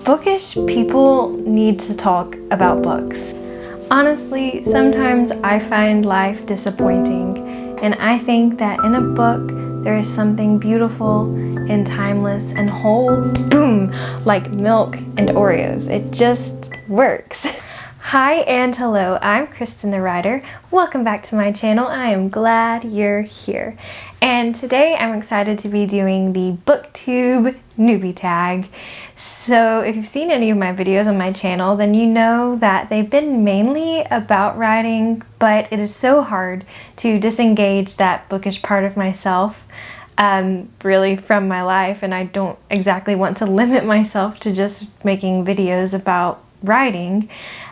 Bookish people need to talk about books. Honestly, sometimes I find life disappointing, and I think that in a book there is something beautiful and timeless and whole, boom, like milk and Oreos. It just works. Hi and hello, I'm Kristen the Writer. Welcome back to my channel. I am glad you're here. And today I'm excited to be doing the BOOKTUBE newbie tag. So if you've seen any of my videos on my channel, then you know that they've been mainly about writing, but it is so hard to disengage that bookish part of myself really from my life, and I don't exactly want to limit myself to just making videos about writing,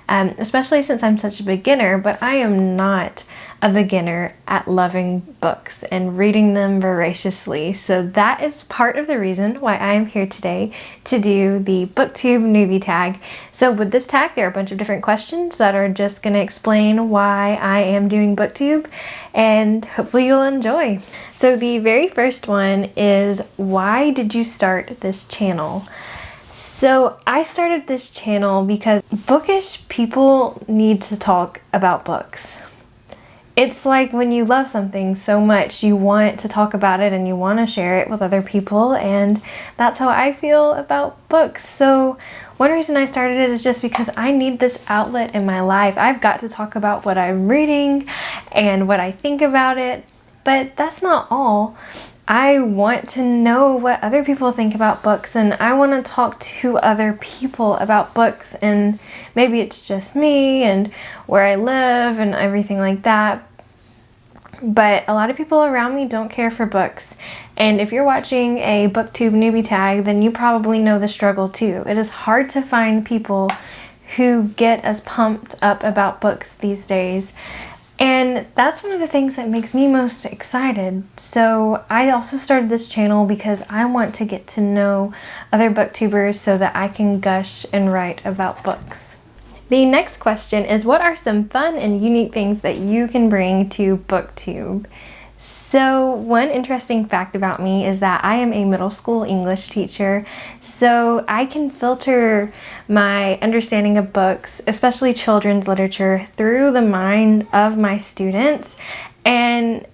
especially since I'm such a beginner, but I am not a beginner at loving books and reading them voraciously. So that is part of the reason why I am here today to do the BOOKTUBE newbie tag. So with this tag, there are a bunch of different questions that are just going to explain why I am doing BOOKTUBE, and hopefully you'll enjoy. So the very first one is, why did you start this channel? So I started this channel because bookish people need to talk about books. It's like when you love something so much, you want to talk about it and you want to share it with other people, and that's how I feel about books. So one reason I started it is just because I need this outlet in my life. I've got to talk about what I'm reading and what I think about it, but that's not all. I want to know what other people think about books, and I want to talk to other people about books, and maybe it's just me and where I live and everything like that. But a lot of people around me don't care for books, and if you're watching a BOOKTUBE newbie tag, then you probably know the struggle too. It is hard to find people who get as pumped up about books these days. And that's one of the things that makes me most excited. So I also started this channel because I want to get to know other booktubers so that I can gush and write about books. The next question is, what are some fun and unique things that you can bring to BOOKTUBE? So one interesting fact about me is that I am a middle school English teacher, so I can filter my understanding of books, especially children's literature, through the mind of my students. And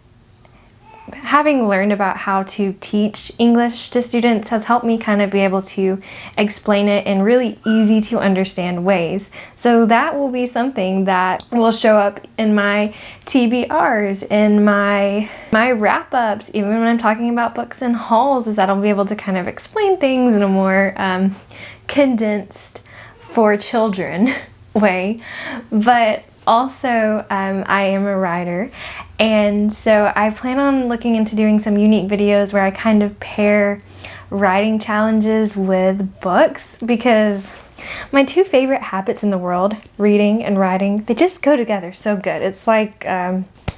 having learned about how to teach English to students has helped me kind of be able to explain it in really easy to understand ways. So that will be something that will show up in my TBRs, in my wrap-ups, even when I'm talking about books in hauls, is that I'll be able to kind of explain things in a more condensed for children way. But also, I am a writer, and so I plan on looking into doing some unique videos where I kind of pair writing challenges with books, because my two favorite habits in the world, reading and writing, they just go together so good. It's like,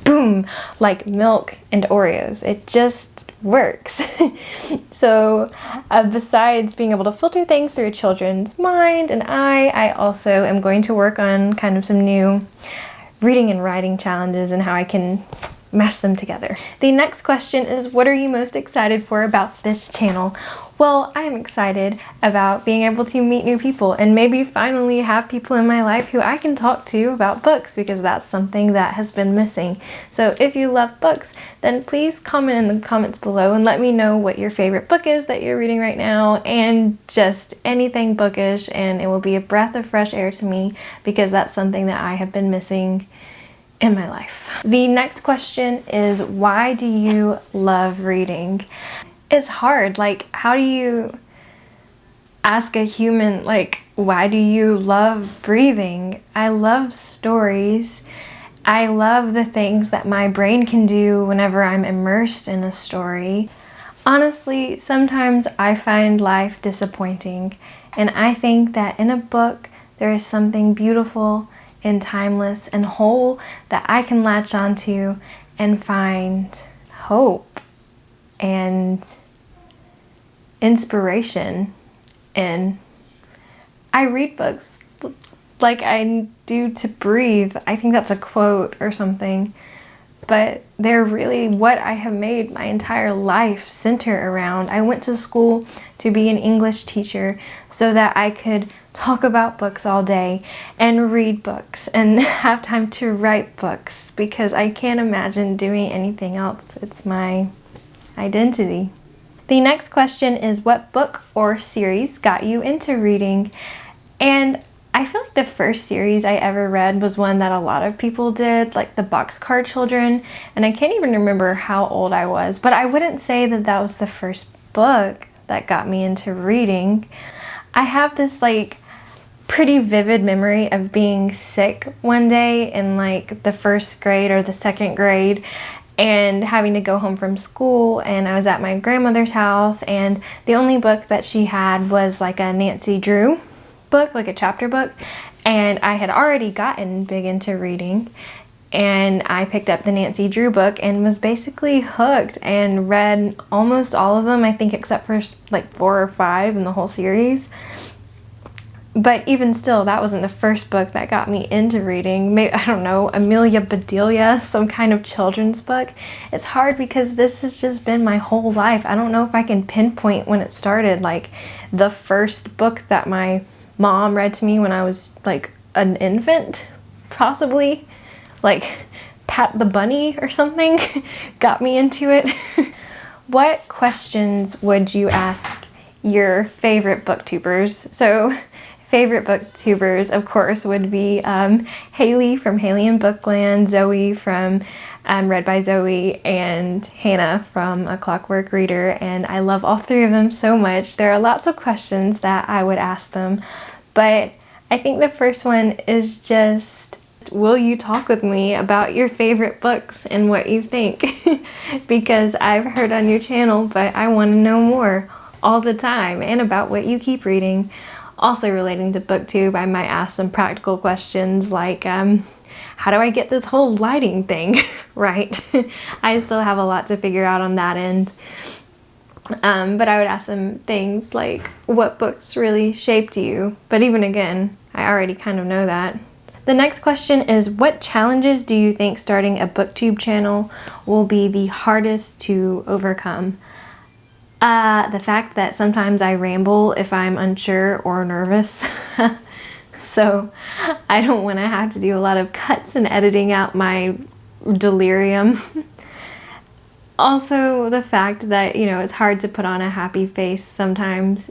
boom, like milk and Oreos. It just works. So besides being able to filter things through a children's mind and I also am going to work on kind of some new reading and writing challenges and how I can mash them together. The next question is, what are you most excited for about this channel? Well, I am excited about being able to meet new people and maybe finally have people in my life who I can talk to about books, because that's something that has been missing. So if you love books, then please comment in the comments below and let me know what your favorite book is that you're reading right now, and just anything bookish, and it will be a breath of fresh air to me, because that's something that I have been missing in my life. The next question is, why do you love reading? It's hard. Like, how do you ask a human, like, why do you love breathing? I love stories. I love the things that my brain can do whenever I'm immersed in a story. Honestly, sometimes I find life disappointing, and I think that in a book there is something beautiful and timeless and whole that I can latch onto and find hope and inspiration in. I read books like I do to breathe. I think that's a quote or something. but they're really what I have made my entire life center around. I went to school to be an English teacher so that I could talk about books all day and read books and have time to write books, because I can't imagine doing anything else. It's my identity. The next question is, what book or series got you into reading? And I feel like the first series I ever read was one that a lot of people did, like the Boxcar Children, and I can't even remember how old I was, but I wouldn't say that that was the first book that got me into reading. I have this like pretty vivid memory of being sick one day in like the first grade or the second grade, and having to go home from school, and I was at my grandmother's house, and the only book that she had was like a Nancy Drew book, like a chapter book, and I had already gotten big into reading, and I picked up the Nancy Drew book and was basically hooked and read almost all of them, I think, except for like 4 or 5 in the whole series. But even still, that wasn't the first book that got me into reading. Maybe, I don't know, Amelia Bedelia, some kind of children's book. It's hard because this has just been my whole life. I don't know if I can pinpoint when it started, like the first book that my mom read to me when I was like an infant, possibly. Like Pat the Bunny or something got me into it. What questions would you ask your favorite booktubers? So favorite booktubers, of course, would be Haley from Haley in Bookland, Zoe from Read by Zoe, and Hannah from A Clockwork Reader, and I love all 3 of them so much. There are lots of questions that I would ask them, but I think the first one is just, will you talk with me about your favorite books and what you think? Because I've heard on your channel, but I want to know more all the time, and about what you keep reading. Also relating to BookTube, I might ask some practical questions like, how do I get this whole lighting thing right? I still have a lot to figure out on that end. But I would ask them things like, what books really shaped you? But even again, I already kind of know that. The next question is, what challenges do you think starting a BookTube channel will be the hardest to overcome? The fact that sometimes I ramble if I'm unsure or nervous. So I don't want to have to do a lot of cuts and editing out my delirium. Also, the fact that, you know, it's hard to put on a happy face sometimes.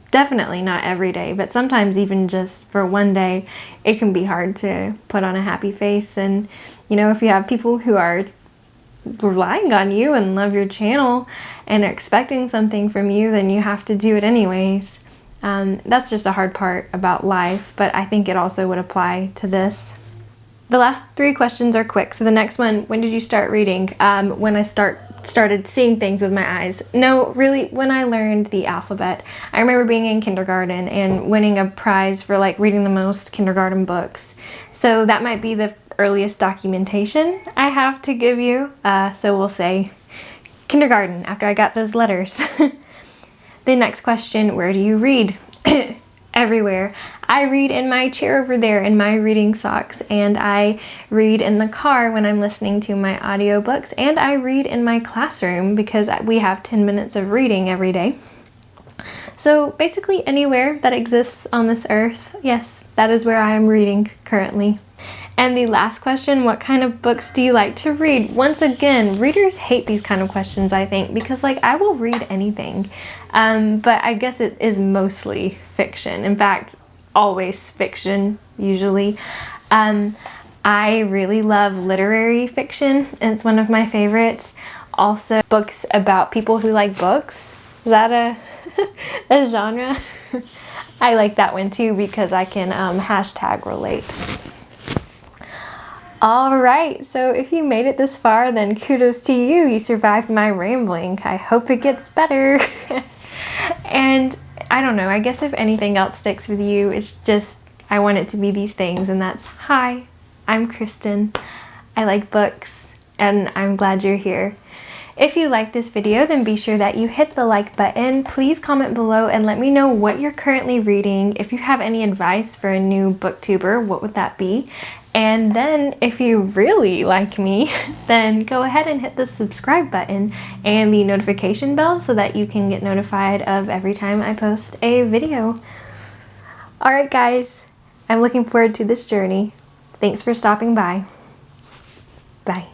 Definitely not every day, but sometimes even just for one day, it can be hard to put on a happy face. And, you know, if you have people who are relying on you and love your channel and are expecting something from you, then you have to do it anyways. That's just a hard part about life, but I think it also would apply to this. The last 3 questions are quick. So the next one, when did you start reading? When I started seeing things with my eyes. No, really, when I learned the alphabet. I remember being in kindergarten and winning a prize for like reading the most kindergarten books. So that might be the earliest documentation I have to give you. So we'll say kindergarten, after I got those letters. The next question, where do you read? Everywhere. I read in my chair over there in my reading socks, and I read in the car when I'm listening to my audiobooks, and I read in my classroom because we have 10 minutes of reading every day. So basically anywhere that exists on this earth, yes, that is where I am reading currently. And the last question, what kind of books do you like to read? Once again, readers hate these kind of questions, I think, because like I will read anything. But I guess it is mostly fiction. In fact, always fiction, usually. I really love literary fiction. It's one of my favorites. Also, books about people who like books. Is that a genre? I like that one too because I can hashtag relate. Alright, so if you made it this far, then kudos to you. You survived my rambling. I hope it gets better. And I don't know, I guess if anything else sticks with you, it's just I want it to be these things, and that's, hi, I'm Kristen. I like books, and I'm glad you're here. If you like this video, then be sure that you hit the like button. Please comment below and let me know what you're currently reading. If you have any advice for a new booktuber, what would that be? And then if you really like me, then go ahead and hit the subscribe button and the notification bell so that you can get notified of every time I post a video. Alright guys, I'm looking forward to this journey. Thanks for stopping by. Bye.